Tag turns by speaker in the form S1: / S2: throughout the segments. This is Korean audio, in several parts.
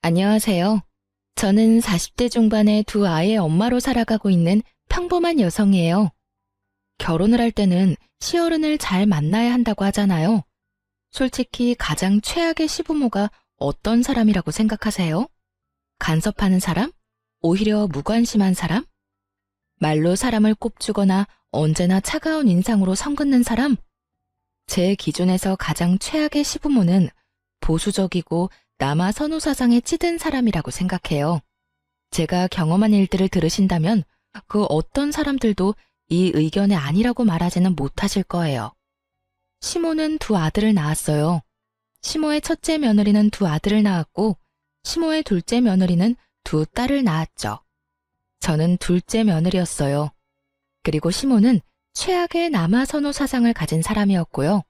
S1: 안녕하세요. 저는 40대 중반의 두 아이의 엄마로 살아가고 있는 평범한 여성이에요. 결혼을 할 때는 시어른을 잘 만나야 한다고 하잖아요. 솔직히 가장 최악의 시부모가 어떤 사람이라고 생각하세요? 간섭하는 사람? 오히려 무관심한 사람? 말로 사람을 꼽주거나 언제나 차가운 인상으로 성긋는 사람? 제 기준에서 가장 최악의 시부모는 보수적이고 남아 선호 사상에 찌든 사람이라고 생각해요. 제가 경험한 일들을 들으신다면 그 어떤 사람들도 이 의견에 아니라고 말하지는 못하실 거예요. 시모는 두 아들을 낳았어요. 시모의 첫째 며느리는 두 아들을 낳았고 시모의 둘째 며느리는 두 딸을 낳았죠. 저는 둘째 며느리였어요. 그리고 시모는 최악의 남아 선호 사상을 가진 사람이었고요.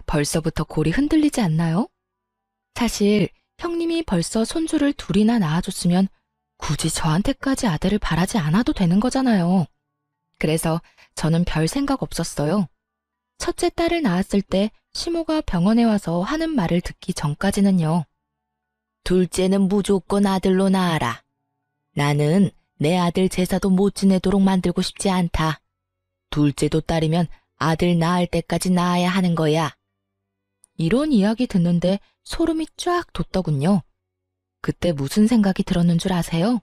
S1: 벌써부터 골이 흔들리지 않나요? 사실 형님이 벌써 손주를 둘이나 낳아줬으면 굳이 저한테까지 아들을 바라지 않아도 되는 거잖아요. 그래서 저는 별 생각 없었어요. 첫째 딸을 낳았을 때 시모가 병원에 와서 하는 말을 듣기 전까지는요. 둘째는 무조건 아들로 낳아라. 나는 내 아들 제사도 못 지내도록 만들고 싶지 않다. 둘째도 딸이면 아들 낳을 때까지 낳아야 하는 거야. 이런 이야기 듣는데 소름이 쫙 돋더군요. 그때 무슨 생각이 들었는 줄 아세요?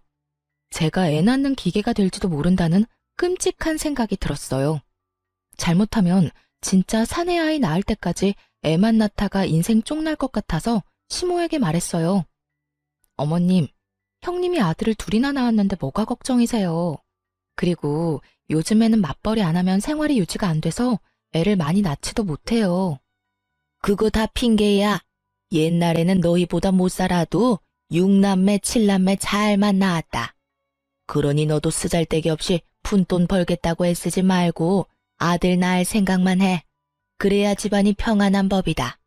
S1: 제가 애 낳는 기계가 될지도 모른다는 끔찍한 생각이 들었어요. 잘못하면 진짜 사내 아이 낳을 때까지 애만 낳다가 인생 쪽날 것 같아서 시모에게 말했어요. 어머님, 형님이 아들을 둘이나 낳았는데 뭐가 걱정이세요? 그리고 요즘에는 맞벌이 안 하면 생활이 유지가 안 돼서 애를 많이 낳지도 못해요. 그거 다 핑계야. 옛날에는 너희보다 못 살아도 6남매, 7남매 잘만 낳았다. 그러니 너도 쓰잘데기 없이 푼돈 벌겠다고 애쓰지 말고 아들 낳을 생각만 해. 그래야 집안이 평안한 법이다.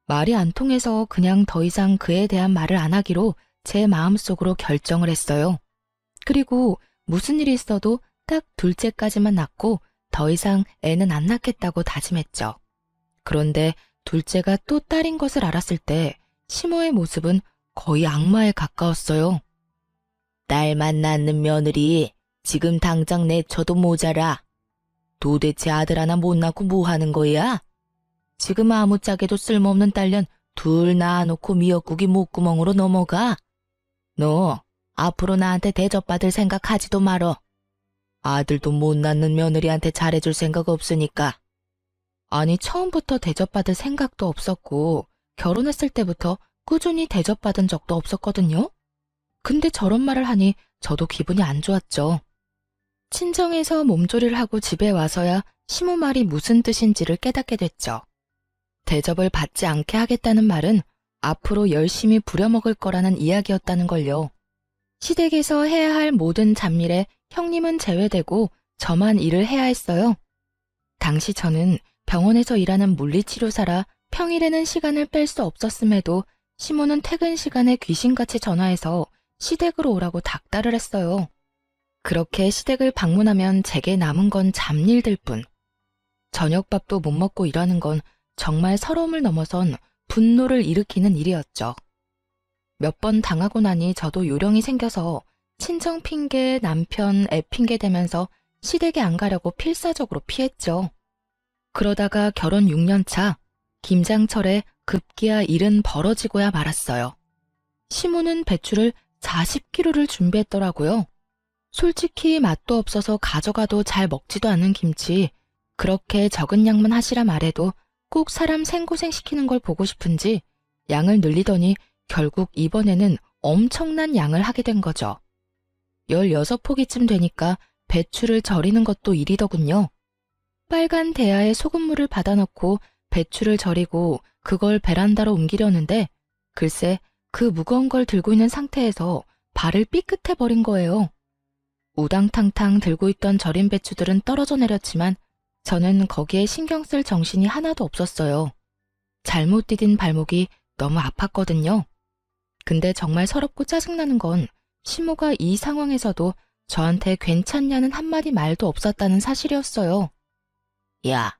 S1: 말이 안 통해서 그냥 더 이상 그에 대한 말을 안 하기로 제 마음속으로 결정을 했어요. 그리고 무슨 일이 있어도 딱 둘째까지만 낳고 더 이상 애는 안 낳겠다고 다짐했죠. 그런데 둘째가 또 딸인 것을 알았을 때 시모의 모습은 거의 악마에 가까웠어요. 딸만 낳는 며느리 지금 당장 내쳐도 모자라. 도대체 아들 하나 못 낳고 뭐 하는 거야? 지금 아무짝에도 쓸모없는 딸년 둘 낳아놓고 미역국이 목구멍으로 넘어가. 너 앞으로 나한테 대접받을 생각하지도 말어. 아들도 못 낳는 며느리한테 잘해줄 생각 없으니까. 아니, 처음부터 대접받을 생각도 없었고 결혼했을 때부터 꾸준히 대접받은 적도 없었거든요. 근데 저런 말을 하니 저도 기분이 안 좋았죠. 친정에서 몸조리를 하고 집에 와서야 시모 말이 무슨 뜻인지를 깨닫게 됐죠. 대접을 받지 않게 하겠다는 말은 앞으로 열심히 부려먹을 거라는 이야기였다는 걸요. 시댁에서 해야 할 모든 잡일에 형님은 제외되고 저만 일을 해야 했어요. 당시 저는 병원에서 일하는 물리치료사라 평일에는 시간을 뺄 수 없었음에도 시모는 퇴근 시간에 귀신같이 전화해서 시댁으로 오라고 닥달을 했어요. 그렇게 시댁을 방문하면 제게 남은 건 잡일들 뿐. 저녁밥도 못 먹고 일하는 건 정말 서러움을 넘어선 분노를 일으키는 일이었죠. 몇 번 당하고 나니 저도 요령이 생겨서 친정 핑계, 남편, 애 핑계 대면서 시댁에 안 가려고 필사적으로 피했죠. 그러다가 결혼 6년 차 김장철에 급기야 일은 벌어지고야 말았어요. 시모는 배추를 40kg를 준비했더라고요. 솔직히 맛도 없어서 가져가도 잘 먹지도 않은 김치, 그렇게 적은 양만 하시라 말해도 꼭 사람 생고생시키는 걸 보고 싶은지 양을 늘리더니 결국 이번에는 엄청난 양을 하게 된 거죠. 16포기쯤 되니까 배추를 절이는 것도 일이더군요. 빨간 대야에 소금물을 받아넣고 배추를 절이고 그걸 베란다로 옮기려는데 글쎄 그 무거운 걸 들고 있는 상태에서 발을 삐끗해버린 거예요. 우당탕탕 들고 있던 절인 배추들은 떨어져 내렸지만 저는 거기에 신경 쓸 정신이 하나도 없었어요. 잘못 디딘 발목이 너무 아팠거든요. 근데 정말 서럽고 짜증나는 건 시모가 이 상황에서도 저한테 괜찮냐는 한마디 말도 없었다는 사실이었어요. 야,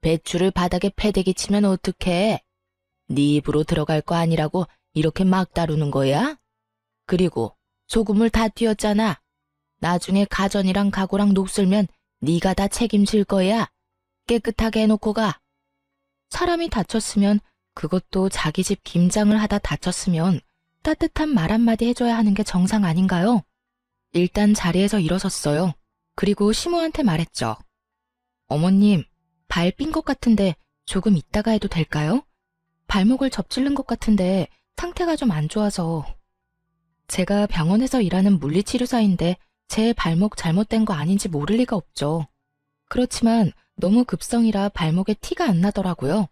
S1: 배추를 바닥에 패대기 치면 어떡해? 네 입으로 들어갈 거 아니라고 이렇게 막 다루는 거야? 그리고 소금을 다 띄었잖아. 나중에 가전이랑 가구랑 녹슬면 네가 다 책임질 거야. 깨끗하게 해놓고 가. 사람이 다쳤으면, 그것도 자기 집 김장을 하다 다쳤으면 따뜻한 말 한마디 해줘야 하는 게 정상 아닌가요? 일단 자리에서 일어섰어요. 그리고 시모한테 말했죠. 어머님, 발 삔 것 같은데 조금 있다가 해도 될까요? 발목을 접질른 것 같은데 상태가 좀 안 좋아서. 제가 병원에서 일하는 물리치료사인데 제 발목 잘못된 거 아닌지 모를 리가 없죠. 그렇지만 너무 급성이라 발목에 티가 안 나더라고요.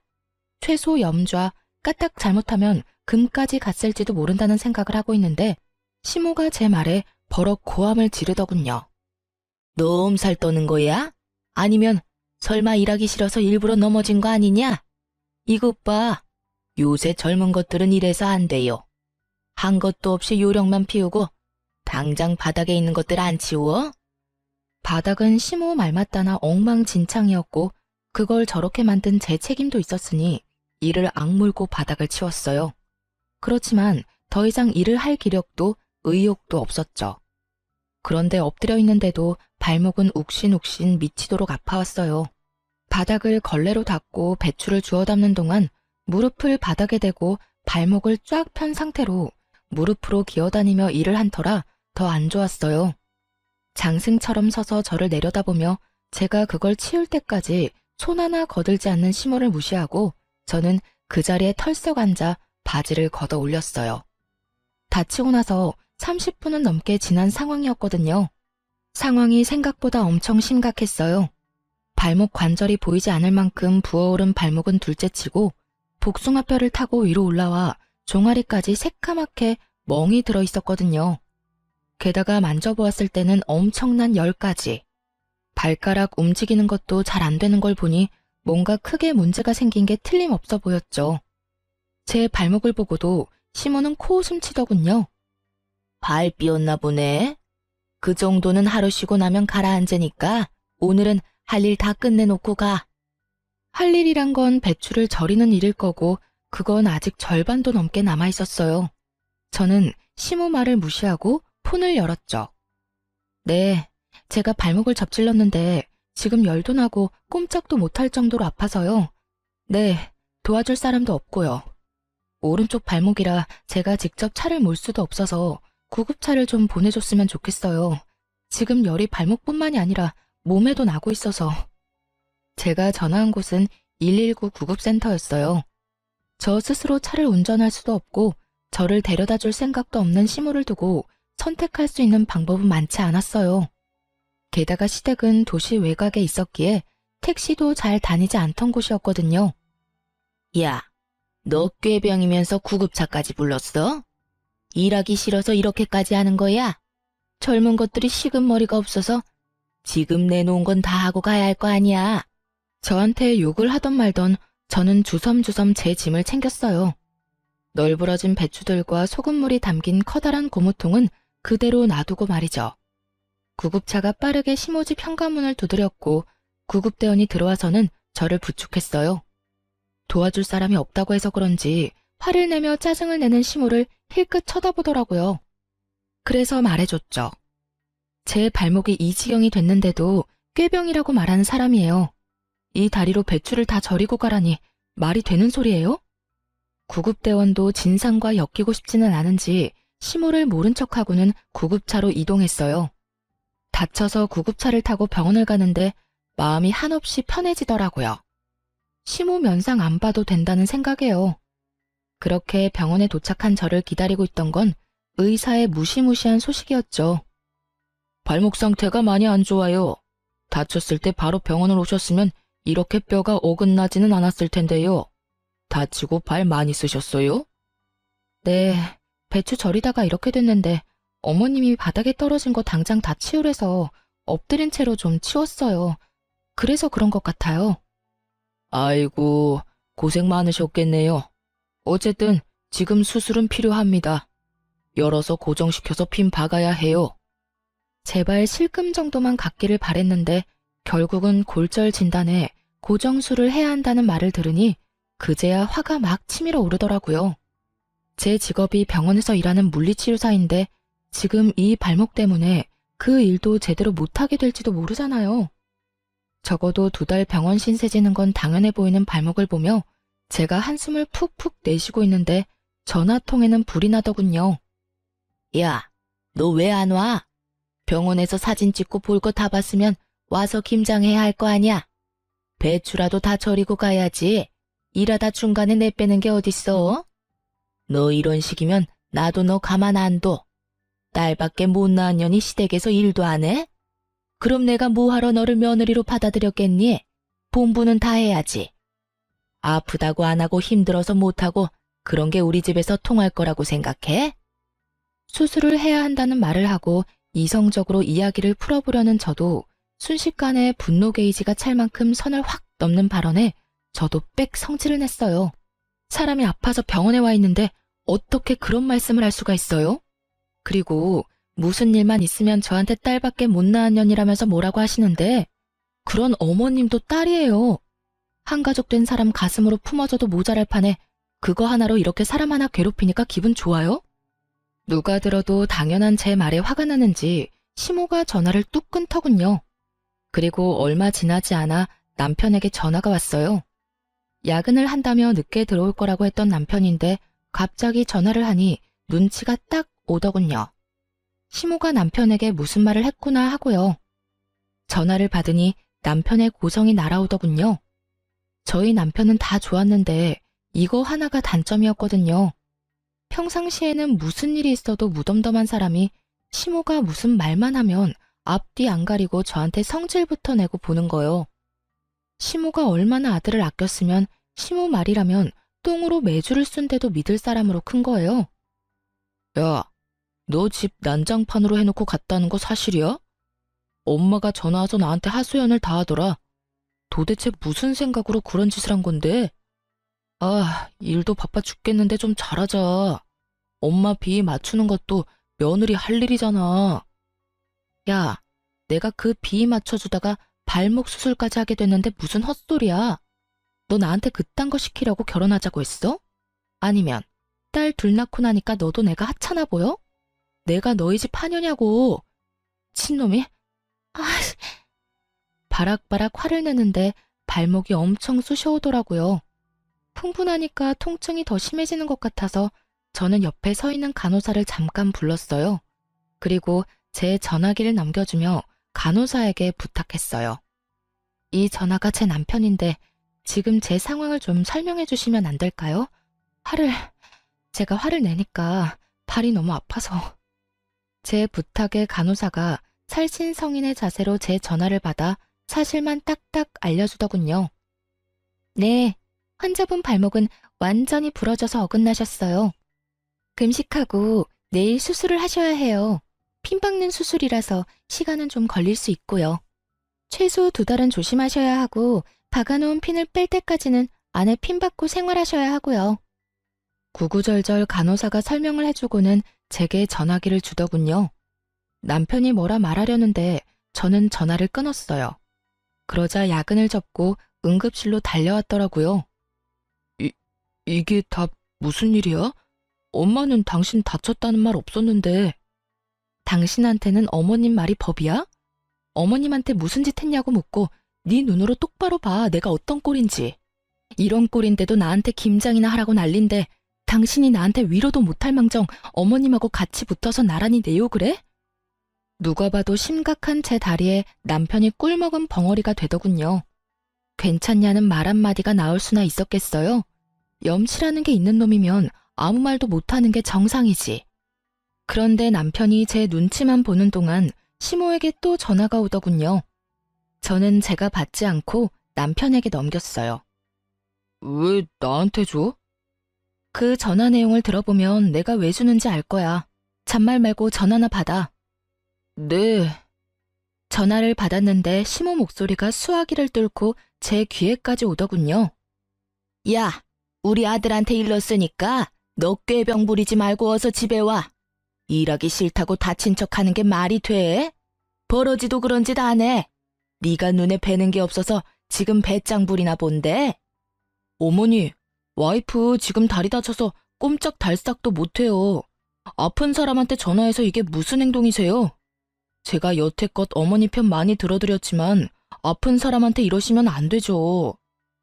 S1: 최소 염좌, 까딱 잘못하면 금까지 갔을지도 모른다는 생각을 하고 있는데 시모가 제 말에 버럭 고함을 지르더군요. 너 엄살 떠는 거야? 아니면 설마 일하기 싫어서 일부러 넘어진 거 아니냐? 이것 봐. 요새 젊은 것들은 이래서 안 돼요. 한 것도 없이 요령만 피우고 당장 바닥에 있는 것들 안 치워? 바닥은 시모 말 맞다나 엉망진창이었고 그걸 저렇게 만든 제 책임도 있었으니 이를 악물고 바닥을 치웠어요. 그렇지만 더 이상 일을 할 기력도 의욕도 없었죠. 그런데 엎드려 있는데도 발목은 욱신욱신 미치도록 아파왔어요. 바닥을 걸레로 닦고 배추를 주워 담는 동안 무릎을 바닥에 대고 발목을 쫙 편 상태로 무릎으로 기어다니며 일을 한 터라 더 안 좋았어요. 장승처럼 서서 저를 내려다보며 제가 그걸 치울 때까지 손 하나 거들지 않는 시모를 무시하고 저는 그 자리에 털썩 앉아 바지를 걷어 올렸어요. 다치고 나서 30분은 넘게 지난 상황이었거든요. 상황이 생각보다 엄청 심각했어요. 발목 관절이 보이지 않을 만큼 부어오른 발목은 둘째치고 복숭아뼈를 타고 위로 올라와 종아리까지 새까맣게 멍이 들어 있었거든요. 게다가 만져보았을 때는 엄청난 열까지. 발가락 움직이는 것도 잘 안 되는 걸 보니 뭔가 크게 문제가 생긴 게 틀림없어 보였죠. 제 발목을 보고도 시모는 코웃음 치더군요. 발 삐었나 보네. 그 정도는 하루 쉬고 나면 가라앉으니까 오늘은 할 일 다 끝내놓고 가. 할 일이란 건 배추를 절이는 일일 거고 그건 아직 절반도 넘게 남아있었어요. 저는 시모 말을 무시하고 폰을 열었죠. 네, 제가 발목을 접질렀는데 지금 열도 나고 꼼짝도 못할 정도로 아파서요. 네, 도와줄 사람도 없고요. 오른쪽 발목이라 제가 직접 차를 몰 수도 없어서 구급차를 좀 보내줬으면 좋겠어요. 지금 열이 발목뿐만이 아니라 몸에도 나고 있어서. 제가 전화한 곳은 119 구급센터였어요. 저 스스로 차를 운전할 수도 없고 저를 데려다 줄 생각도 없는 시모를 두고 선택할 수 있는 방법은 많지 않았어요. 게다가 시댁은 도시 외곽에 있었기에 택시도 잘 다니지 않던 곳이었거든요. 야, 너 꾀병이면서 구급차까지 불렀어? 일하기 싫어서 이렇게까지 하는 거야? 젊은 것들이 식은 머리가 없어서 지금 내놓은 건 다 하고 가야 할 거 아니야. 저한테 욕을 하던 말던 저는 주섬주섬 제 짐을 챙겼어요. 널브러진 배추들과 소금물이 담긴 커다란 고무통은 그대로 놔두고 말이죠. 구급차가 빠르게 시모집 현관문을 두드렸고 구급대원이 들어와서는 저를 부축했어요. 도와줄 사람이 없다고 해서 그런지 화를 내며 짜증을 내는 시모를 힐끗 쳐다보더라고요. 그래서 말해줬죠. 제 발목이 이 지경이 됐는데도 꾀병이라고 말하는 사람이에요. 이 다리로 배추를 다 절이고 가라니 말이 되는 소리예요? 구급대원도 진상과 엮이고 싶지는 않은지 시모를 모른 척하고는 구급차로 이동했어요. 다쳐서 구급차를 타고 병원을 가는데 마음이 한없이 편해지더라고요. 시모 면상 안 봐도 된다는 생각이에요. 그렇게 병원에 도착한 저를 기다리고 있던 건 의사의 무시무시한 소식이었죠. 발목 상태가 많이 안 좋아요. 다쳤을 때 바로 병원을 오셨으면 이렇게 뼈가 어긋나지는 않았을 텐데요. 다치고 발 많이 쓰셨어요? 네, 배추 절이다가 이렇게 됐는데 어머님이 바닥에 떨어진 거 당장 다 치우래서 엎드린 채로 좀 치웠어요. 그래서 그런 것 같아요. 아이고, 고생 많으셨겠네요. 어쨌든 지금 수술은 필요합니다. 열어서 고정시켜서 핀 박아야 해요. 제발 실금 정도만 갖기를 바랬는데 결국은 골절 진단에 고정술을 해야 한다는 말을 들으니 그제야 화가 막 치밀어 오르더라고요. 제 직업이 병원에서 일하는 물리치료사인데 지금 이 발목 때문에 그 일도 제대로 못하게 될지도 모르잖아요. 적어도 2달 병원 신세 지는 건 당연해 보이는 발목을 보며 제가 한숨을 푹푹 내쉬고 있는데 전화통에는 불이 나더군요. 야, 너 왜 안 와? 병원에서 사진 찍고 볼 거 다 봤으면 와서 김장해야 할 거 아니야? 배추라도 다 절이고 가야지. 일하다 중간에 내빼는 게 어딨어? 너 이런 식이면 나도 너 가만 안 둬. 딸밖에 못 낳은 년이 시댁에서 일도 안 해? 그럼 내가 뭐하러 너를 며느리로 받아들였겠니? 본부는 다 해야지. 아프다고 안 하고 힘들어서 못하고 그런 게 우리 집에서 통할 거라고 생각해? 수술을 해야 한다는 말을 하고 이성적으로 이야기를 풀어보려는 저도 순식간에 분노 게이지가 찰 만큼 선을 확 넘는 발언에 저도 빽 성질을 냈어요. 사람이 아파서 병원에 와 있는데 어떻게 그런 말씀을 할 수가 있어요? 그리고 무슨 일만 있으면 저한테 딸밖에 못 낳은 년이라면서 뭐라고 하시는데 그런 어머님도 딸이에요. 한가족 된 사람 가슴으로 품어줘도 모자랄 판에 그거 하나로 이렇게 사람 하나 괴롭히니까 기분 좋아요? 누가 들어도 당연한 제 말에 화가 나는지 시모가 전화를 뚝 끊더군요. 그리고 얼마 지나지 않아 남편에게 전화가 왔어요. 야근을 한다며 늦게 들어올 거라고 했던 남편인데 갑자기 전화를 하니 눈치가 딱 오더군요. 시모가 남편에게 무슨 말을 했구나 하고요. 전화를 받으니 남편의 고성이 날아오더군요. 저희 남편은 다 좋았는데 이거 하나가 단점이었거든요. 평상시에는 무슨 일이 있어도 무덤덤한 사람이 시모가 무슨 말만 하면 앞뒤 안 가리고 저한테 성질부터 내고 보는 거요. 시모가 얼마나 아들을 아꼈으면 시모 말이라면 똥으로 매주를 쓴데도 믿을 사람으로 큰 거예요. 야, 너 집 난장판으로 해놓고 갔다는 거 사실이야? 엄마가 전화 와서 나한테 하소연을 다 하더라. 도대체 무슨 생각으로 그런 짓을 한 건데? 아, 일도 바빠 죽겠는데 좀 잘하자. 엄마 비 맞추는 것도 며느리 할 일이잖아. 야, 내가 그 비 맞춰주다가 발목 수술까지 하게 됐는데 무슨 헛소리야. 너 나한테 그딴 거 시키려고 결혼하자고 했어? 아니면 딸 둘 낳고 나니까 너도 내가 하찮아 보여? 내가 너희 집 파녀냐고. 친놈이? 아, 바락바락 화를 내는데 발목이 엄청 쑤셔오더라고요. 풍부하니까 통증이 더 심해지는 것 같아서 저는 옆에 서 있는 간호사를 잠깐 불렀어요. 그리고 제 전화기를 넘겨주며 간호사에게 부탁했어요. 이 전화가 제 남편인데 지금 제 상황을 좀 설명해 주시면 안 될까요? 제가 화를 내니까 발이 너무 아파서. 제 부탁에 간호사가 살신성인의 자세로 제 전화를 받아 사실만 딱딱 알려주더군요. 네, 환자분 발목은 완전히 부러져서 어긋나셨어요. 금식하고 내일 수술을 하셔야 해요. 핀 박는 수술이라서 시간은 좀 걸릴 수 있고요. 최소 2달은 조심하셔야 하고 박아놓은 핀을 뺄 때까지는 안에 핀 받고 생활하셔야 하고요. 구구절절 간호사가 설명을 해주고는 제게 전화기를 주더군요. 남편이 뭐라 말하려는데 저는 전화를 끊었어요. 그러자 야근을 접고 응급실로 달려왔더라고요. 이게 다 무슨 일이야? 엄마는 당신 다쳤다는 말 없었는데. 당신한테는 어머님 말이 법이야? 어머님한테 무슨 짓 했냐고 묻고 네 눈으로 똑바로 봐 내가 어떤 꼴인지. 이런 꼴인데도 나한테 김장이나 하라고 난린데 당신이 나한테 위로도 못할 망정 어머님하고 같이 붙어서 나란히 내욕을 해? 누가 봐도 심각한 제 다리에 남편이 꿀먹은 벙어리가 되더군요. 괜찮냐는 말 한마디가 나올 수나 있었겠어요? 염치라는 게 있는 놈이면 아무 말도 못하는 게 정상이지. 그런데 남편이 제 눈치만 보는 동안 시모에게 또 전화가 오더군요. 저는 제가 받지 않고 남편에게 넘겼어요. 왜 나한테 줘? 그 전화 내용을 들어보면 내가 왜 주는지 알 거야. 잔말 말고 전화나 받아. 네. 전화를 받았는데 시모 목소리가 수화기를 뚫고 제 귀에까지 오더군요. 야, 우리 아들한테 일렀으니까 너 꾀병 부리지 말고 어서 집에 와. 일하기 싫다고 다친 척하는 게 말이 돼? 버러지도 그런 짓 안 해. 네가 눈에 뵈는 게 없어서 지금 배짱 부리나 본데? 어머니, 와이프 지금 다리 다쳐서 꼼짝달싹도 못해요. 아픈 사람한테 전화해서 이게 무슨 행동이세요? 제가 여태껏 어머니 편 많이 들어드렸지만 아픈 사람한테 이러시면 안 되죠.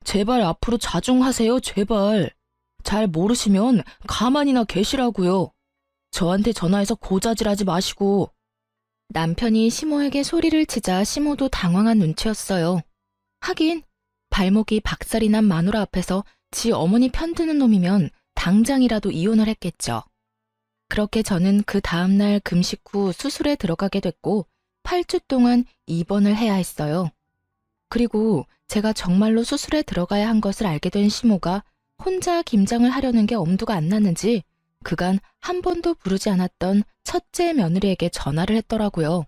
S1: 제발 앞으로 자중하세요, 제발. 잘 모르시면 가만히나 계시라고요. 저한테 전화해서 고자질하지 마시고. 남편이 시모에게 소리를 치자 시모도 당황한 눈치였어요. 하긴 발목이 박살이 난 마누라 앞에서 지 어머니 편드는 놈이면 당장이라도 이혼을 했겠죠. 그렇게 저는 그 다음날 금식 후 수술에 들어가게 됐고 8주 동안 입원을 해야 했어요. 그리고 제가 정말로 수술에 들어가야 한 것을 알게 된 시모가 혼자 김장을 하려는 게 엄두가 안 났는지 그간 한 번도 부르지 않았던 첫째 며느리에게 전화를 했더라고요.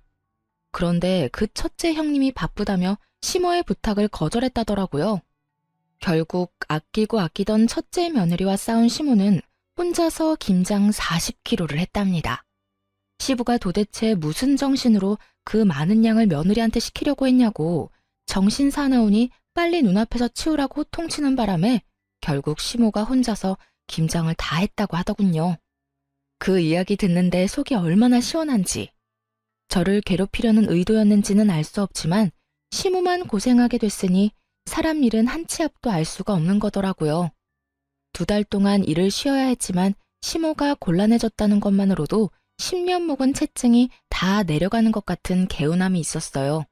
S1: 그런데 그 첫째 형님이 바쁘다며 시모의 부탁을 거절했다더라고요. 결국 아끼고 아끼던 첫째 며느리와 싸운 시모는 혼자서 김장 40kg를 했답니다. 시부가 도대체 무슨 정신으로 그 많은 양을 며느리한테 시키려고 했냐고 정신 사나우니 빨리 눈앞에서 치우라고 호통치는 바람에 결국 시모가 혼자서 김장을 다 했다고 하더군요. 그 이야기 듣는데 속이 얼마나 시원한지. 저를 괴롭히려는 의도였는지는 알 수 없지만 시모만 고생하게 됐으니 사람 일은 한 치 앞도 알 수가 없는 거더라고요. 2달 동안 일을 쉬어야 했지만 시모가 곤란해졌다는 것만으로도 10년 묵은 체증이 다 내려가는 것 같은 개운함이 있었어요.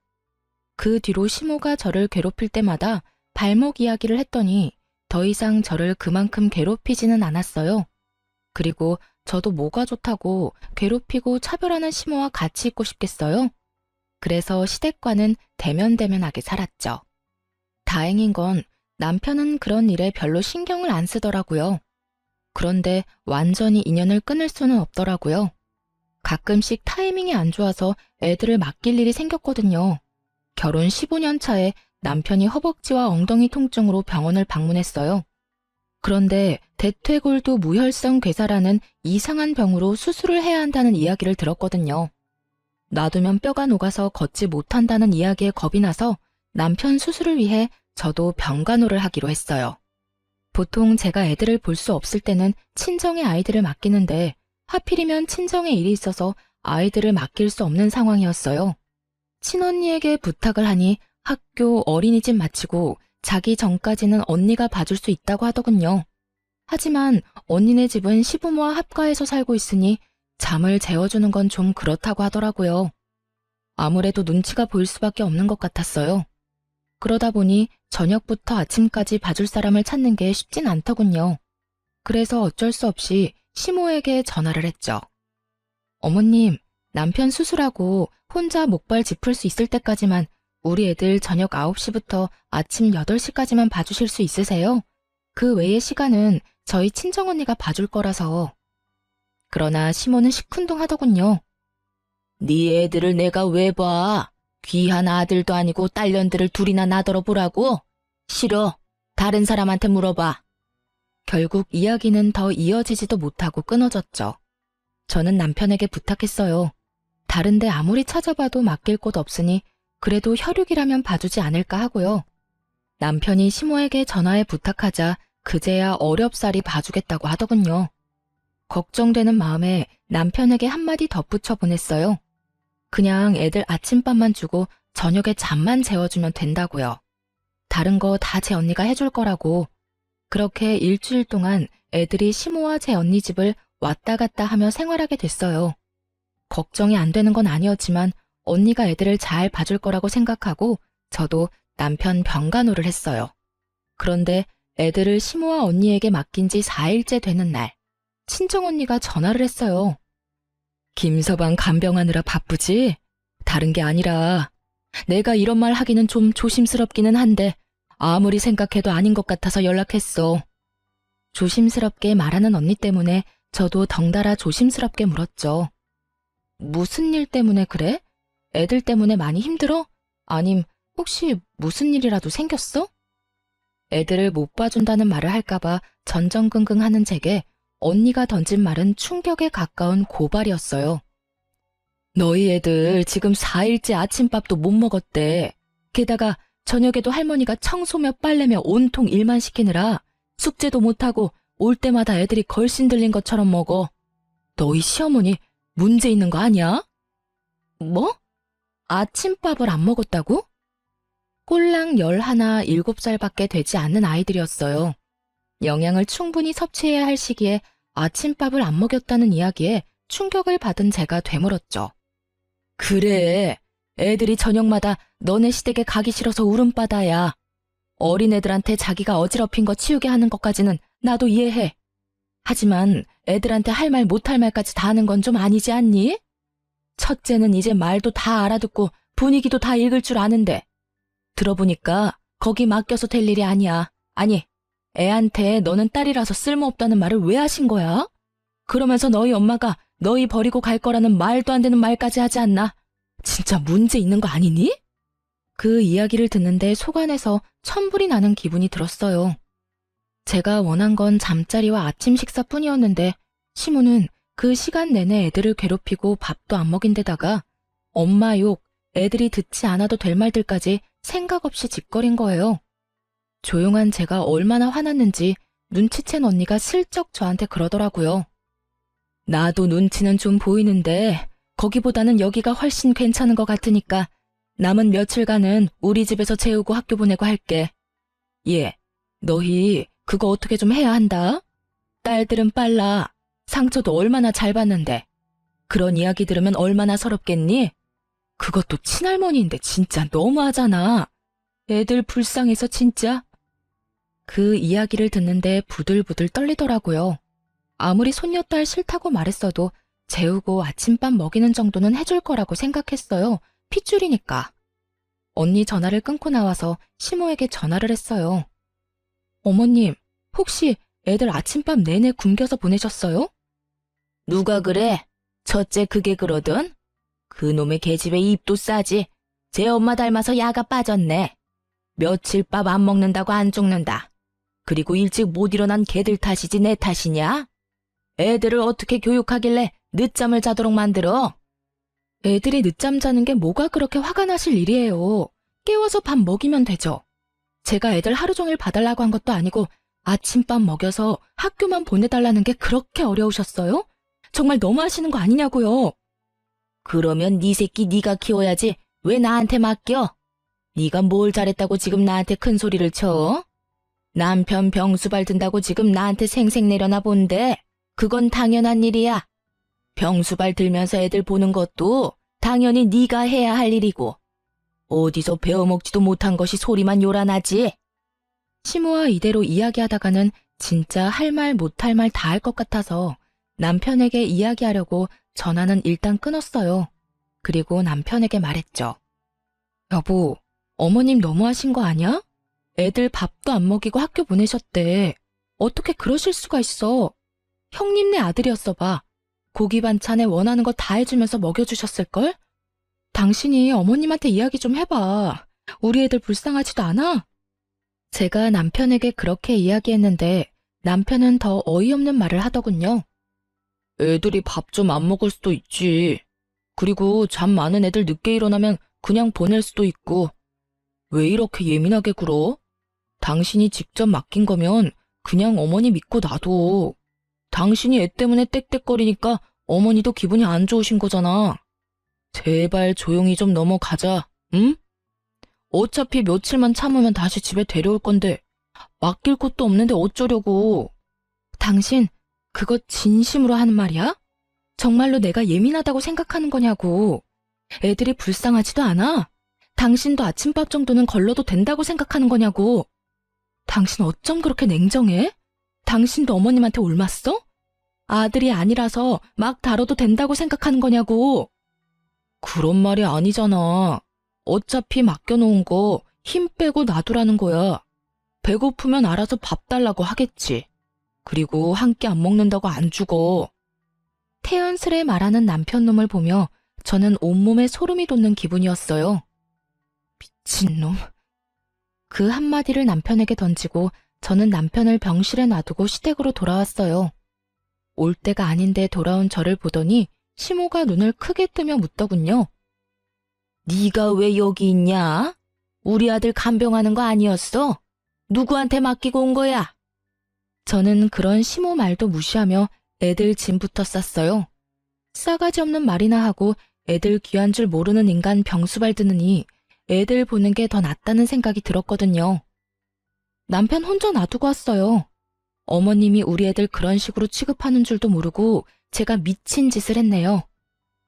S1: 그 뒤로 시모가 저를 괴롭힐 때마다 발목 이야기를 했더니 더 이상 저를 그만큼 괴롭히지는 않았어요. 그리고 저도 뭐가 좋다고 괴롭히고 차별하는 시모와 같이 있고 싶겠어요? 그래서 시댁과는 대면대면하게 살았죠. 다행인 건 남편은 그런 일에 별로 신경을 안 쓰더라고요. 그런데 완전히 인연을 끊을 수는 없더라고요. 가끔씩 타이밍이 안 좋아서 애들을 맡길 일이 생겼거든요. 결혼 15년 차에 남편이 허벅지와 엉덩이 통증으로 병원을 방문했어요. 그런데 대퇴골두 무혈성 괴사라는 이상한 병으로 수술을 해야 한다는 이야기를 들었거든요. 놔두면 뼈가 녹아서 걷지 못한다는 이야기에 겁이 나서 남편 수술을 위해 저도 병간호를 하기로 했어요. 보통 제가 애들을 볼 수 없을 때는 친정의 아이들을 맡기는데 하필이면 친정에 일이 있어서 아이들을 맡길 수 없는 상황이었어요. 친언니에게 부탁을 하니 학교, 어린이집 마치고 자기 전까지는 언니가 봐줄 수 있다고 하더군요. 하지만 언니네 집은 시부모와 합가해서 살고 있으니 잠을 재워주는 건 좀 그렇다고 하더라고요. 아무래도 눈치가 보일 수밖에 없는 것 같았어요. 그러다 보니 저녁부터 아침까지 봐줄 사람을 찾는 게 쉽진 않더군요. 그래서 어쩔 수 없이 시모에게 전화를 했죠. 어머님, 남편 수술하고 혼자 목발 짚을 수 있을 때까지만 우리 애들 저녁 9시부터 아침 8시까지만 봐주실 수 있으세요? 그 외의 시간은 저희 친정언니가 봐줄 거라서. 그러나 시모는 시큰둥하더군요. 네 애들을 내가 왜 봐? 귀한 아들도 아니고 딸년들을 둘이나 나더러 보라고? 싫어. 다른 사람한테 물어봐. 결국 이야기는 더 이어지지도 못하고 끊어졌죠. 저는 남편에게 부탁했어요. 다른데 아무리 찾아봐도 맡길 곳 없으니 그래도 혈육이라면 봐주지 않을까 하고요. 남편이 시모에게 전화해 부탁하자 그제야 어렵사리 봐주겠다고 하더군요. 걱정되는 마음에 남편에게 한마디 덧붙여 보냈어요. 그냥 애들 아침밥만 주고 저녁에 잠만 재워주면 된다고요. 다른 거 다 제 언니가 해줄 거라고. 그렇게 일주일 동안 애들이 시모와 제 언니 집을 왔다 갔다 하며 생활하게 됐어요. 걱정이 안 되는 건 아니었지만 언니가 애들을 잘 봐줄 거라고 생각하고 저도 남편 병간호를 했어요. 그런데 애들을 시모와 언니에게 맡긴 지 4일째 되는 날, 친정언니가 전화를 했어요. 김서방 간병하느라 바쁘지? 다른 게 아니라 내가 이런 말 하기는 좀 조심스럽기는 한데 아무리 생각해도 아닌 것 같아서 연락했어. 조심스럽게 말하는 언니 때문에 저도 덩달아 조심스럽게 물었죠. 무슨 일 때문에 그래? 애들 때문에 많이 힘들어? 아님 혹시 무슨 일이라도 생겼어? 애들을 못 봐준다는 말을 할까봐 전전긍긍하는 제게 언니가 던진 말은 충격에 가까운 고발이었어요. 너희 애들 지금 4일째 아침밥도 못 먹었대. 게다가 저녁에도 할머니가 청소며 빨래며 온통 일만 시키느라 숙제도 못하고 올 때마다 애들이 걸신 들린 것처럼 먹어. 너희 시어머니 문제 있는 거 아니야? 뭐? 아침밥을 안 먹었다고? 꼴랑 11, 7살밖에 되지 않는 아이들이었어요. 영양을 충분히 섭취해야 할 시기에 아침밥을 안 먹였다는 이야기에 충격을 받은 제가 되물었죠. 그래, 애들이 저녁마다 너네 시댁에 가기 싫어서 울음바다야. 어린애들한테 자기가 어지럽힌 거 치우게 하는 것까지는 나도 이해해. 하지만 애들한테 할 말 못할 말까지 다 하는 건 좀 아니지 않니? 첫째는 이제 말도 다 알아듣고 분위기도 다 읽을 줄 아는데 들어보니까 거기 맡겨서 될 일이 아니야. 아니, 애한테 너는 딸이라서 쓸모없다는 말을 왜 하신 거야? 그러면서 너희 엄마가 너희 버리고 갈 거라는 말도 안 되는 말까지 하지 않나? 진짜 문제 있는 거 아니니? 그 이야기를 듣는데 속 안에서 천불이 나는 기분이 들었어요. 제가 원한 건 잠자리와 아침 식사뿐이었는데 시모는 그 시간 내내 애들을 괴롭히고 밥도 안 먹인 데다가 엄마 욕, 애들이 듣지 않아도 될 말들까지 생각 없이 짓거린 거예요. 조용한 제가 얼마나 화났는지 눈치챈 언니가 슬쩍 저한테 그러더라고요. 나도 눈치는 좀 보이는데 거기보다는 여기가 훨씬 괜찮은 것 같으니까 남은 며칠간은 우리 집에서 재우고 학교 보내고 할게. 예, 너희 그거 어떻게 좀 해야 한다. 딸들은 빨라. 상처도 얼마나 잘 받는데. 그런 이야기 들으면 얼마나 서럽겠니? 그것도 친할머니인데 진짜 너무하잖아. 애들 불쌍해서 진짜. 그 이야기를 듣는데 부들부들 떨리더라고요. 아무리 손녀딸 싫다고 말했어도 재우고 아침밥 먹이는 정도는 해줄 거라고 생각했어요. 핏줄이니까. 언니 전화를 끊고 나와서 시모에게 전화를 했어요. 어머님, 혹시 애들 아침밥 내내 굶겨서 보내셨어요? 누가 그래? 첫째 그게 그러든? 그놈의 계집애 입도 싸지. 제 엄마 닮아서 야가 빠졌네. 며칠 밥 안 먹는다고 안 죽는다. 그리고 일찍 못 일어난 걔들 탓이지 내 탓이냐? 애들을 어떻게 교육하길래 늦잠을 자도록 만들어? 애들이 늦잠 자는 게 뭐가 그렇게 화가 나실 일이에요. 깨워서 밥 먹이면 되죠. 제가 애들 하루 종일 봐달라고 한 것도 아니고 아침밥 먹여서 학교만 보내달라는 게 그렇게 어려우셨어요? 정말 너무하시는 거 아니냐고요. 그러면 네 새끼 네가 키워야지 왜 나한테 맡겨? 네가 뭘 잘했다고 지금 나한테 큰 소리를 쳐? 남편 병수발 든다고 지금 나한테 생색 내려나 본데 그건 당연한 일이야. 병수발 들면서 애들 보는 것도 당연히 네가 해야 할 일이고 어디서 배워먹지도 못한 것이 소리만 요란하지. 시모와 이대로 이야기하다가는 진짜 할 말 못할 말 다 할 것 같아서 남편에게 이야기하려고 전화는 일단 끊었어요. 그리고 남편에게 말했죠. 여보, 어머님 너무하신 거 아니야? 애들 밥도 안 먹이고 학교 보내셨대. 어떻게 그러실 수가 있어. 형님네 아들이었어 봐. 고기 반찬에 원하는 거 다 해주면서 먹여주셨을걸? 당신이 어머님한테 이야기 좀 해봐. 우리 애들 불쌍하지도 않아? 제가 남편에게 그렇게 이야기했는데 남편은 더 어이없는 말을 하더군요. 애들이 밥 좀 안 먹을 수도 있지. 그리고 잠 많은 애들 늦게 일어나면 그냥 보낼 수도 있고. 왜 이렇게 예민하게 굴어? 당신이 직접 맡긴 거면 그냥 어머니 믿고 놔둬. 당신이 애 때문에 떽떽거리니까 어머니도 기분이 안 좋으신 거잖아. 제발 조용히 좀 넘어가자, 응? 어차피 며칠만 참으면 다시 집에 데려올 건데 맡길 곳도 없는데 어쩌려고. 당신 그거 진심으로 하는 말이야? 정말로 내가 예민하다고 생각하는 거냐고. 애들이 불쌍하지도 않아? 당신도 아침밥 정도는 걸러도 된다고 생각하는 거냐고. 당신 어쩜 그렇게 냉정해? 당신도 어머님한테 옮았어? 아들이 아니라서 막 다뤄도 된다고 생각하는 거냐고. 그런 말이 아니잖아. 어차피 맡겨놓은 거 힘 빼고 놔두라는 거야. 배고프면 알아서 밥 달라고 하겠지. 그리고 한 끼 안 먹는다고 안 죽어. 태연스레 말하는 남편놈을 보며 저는 온몸에 소름이 돋는 기분이었어요. 미친놈. 그 한마디를 남편에게 던지고 저는 남편을 병실에 놔두고 시댁으로 돌아왔어요. 올 때가 아닌데 돌아온 저를 보더니 시모가 눈을 크게 뜨며 묻더군요. 네가 왜 여기 있냐? 우리 아들 간병하는 거 아니었어? 누구한테 맡기고 온 거야? 저는 그런 시모 말도 무시하며 애들 짐부터 쌌어요. 싸가지 없는 말이나 하고 애들 귀한 줄 모르는 인간 병수발 드느니 애들 보는 게 더 낫다는 생각이 들었거든요. 남편 혼자 놔두고 왔어요. 어머님이 우리 애들 그런 식으로 취급하는 줄도 모르고 제가 미친 짓을 했네요.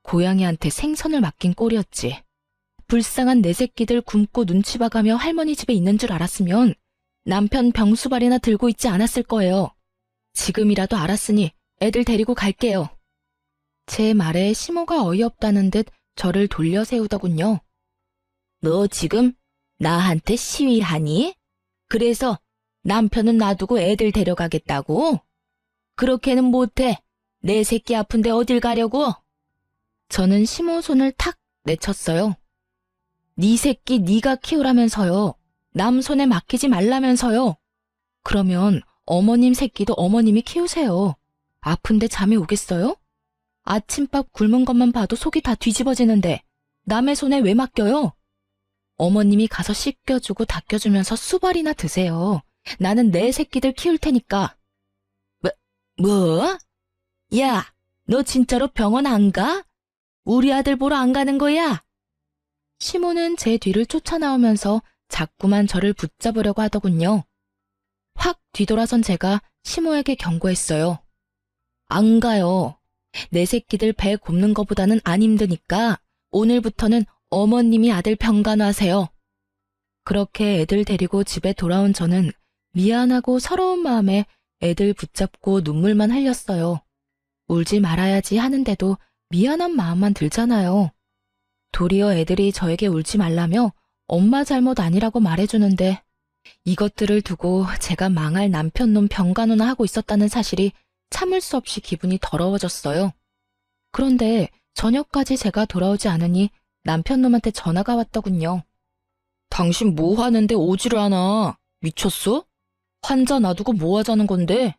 S1: 고양이한테 생선을 맡긴 꼴이었지. 불쌍한 내 새끼들 굶고 눈치 봐가며 할머니 집에 있는 줄 알았으면 남편 병수발이나 들고 있지 않았을 거예요. 지금이라도 알았으니 애들 데리고 갈게요. 제 말에 시모가 어이없다는 듯 저를 돌려 세우더군요. 너 지금 나한테 시위하니? 그래서 남편은 놔두고 애들 데려가겠다고? 그렇게는 못해. 내 새끼 아픈데 어딜 가려고? 저는 시모 손을 탁 내쳤어요. 네 새끼 네가 키우라면서요. 남 손에 맡기지 말라면서요. 그러면 어머님 새끼도 어머님이 키우세요. 아픈데 잠이 오겠어요? 아침밥 굶은 것만 봐도 속이 다 뒤집어지는데 남의 손에 왜 맡겨요? 어머님이 가서 씻겨주고 닦여주면서 수발이나 드세요. 나는 내 새끼들 키울 테니까. 뭐? 야, 너 진짜로 병원 안 가? 우리 아들 보러 안 가는 거야? 시모는 제 뒤를 쫓아나오면서 자꾸만 저를 붙잡으려고 하더군요. 확 뒤돌아선 제가 시모에게 경고했어요. 안 가요. 내 새끼들 배 곱는 거보다는 안 힘드니까 오늘부터는 어머님이 아들 병간호하세요. 그렇게 애들 데리고 집에 돌아온 저는 미안하고 서러운 마음에 애들 붙잡고 눈물만 흘렸어요. 울지 말아야지 하는데도 미안한 마음만 들잖아요. 도리어 애들이 저에게 울지 말라며 엄마 잘못 아니라고 말해주는데 이것들을 두고 제가 망할 남편놈 병간호나 하고 있었다는 사실이 참을 수 없이 기분이 더러워졌어요. 그런데 저녁까지 제가 돌아오지 않으니 남편놈한테 전화가 왔더군요. 당신 뭐 하는데 오지를 않아? 미쳤어? 환자 놔두고 뭐 하자는 건데?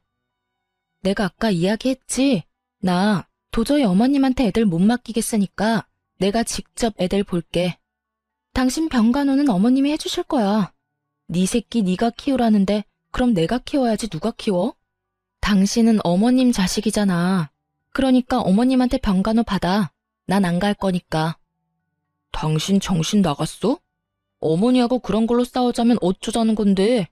S1: 내가 아까 이야기했지. 나 도저히 어머님한테 애들 못 맡기겠으니까 내가 직접 애들 볼게. 당신 병간호는 어머님이 해주실 거야. 네 새끼 네가 키우라는데 그럼 내가 키워야지 누가 키워? 당신은 어머님 자식이잖아. 그러니까 어머님한테 병간호 받아. 난 안 갈 거니까. 당신 정신 나갔어? 어머니하고 그런 걸로 싸우자면 어쩌자는 건데?